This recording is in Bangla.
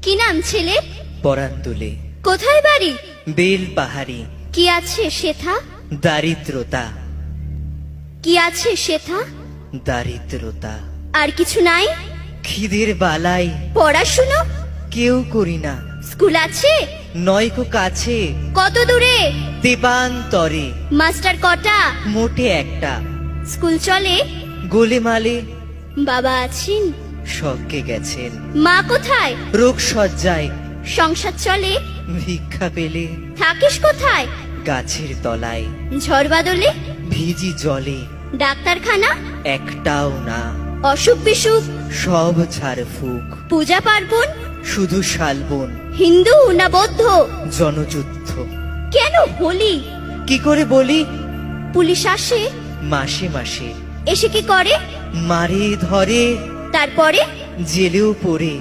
কি নাম ছেলে? পরান তুলে কোথায় বাড়ি? বেল পাহাড়ি। কি আছে সেথা? দারিদ্রতা, কি আছে সেথা? দারিদ্রতা। আর কিছু নাই? খিদের বালাই পড়াশুনো? কেউ করি না। স্কুল আছে? নয়কো কাছে, কত দূরে? দেবান্তরে। মাস্টার কটা? মোটে একটা। স্কুল চলে? গোলেমালে বাবা আছেন? স্বর্গে গেছেন। মা কোথায়? রোগ সজ্জায়। সংসার চলে? ভিক্ষা পেলে থাকিস কোথায়? গাছের তলায়। ঝড় বাদলে? ভিজি জলে। ডাক্তারখানা? একটাও না। অসুখ বিসুখ? সব ঝাড়ফুঁক। পূজা পার্বণ? শুধু শালবন। হিন্দু না বৌদ্ধ? জনযুদ্ধ। কেন হোলি? কি করে বলি? পুলিশ আসে? মাসে মাসে। এসে কি করে? মারে ধরে, তারপরে? জেলেও পড়ে।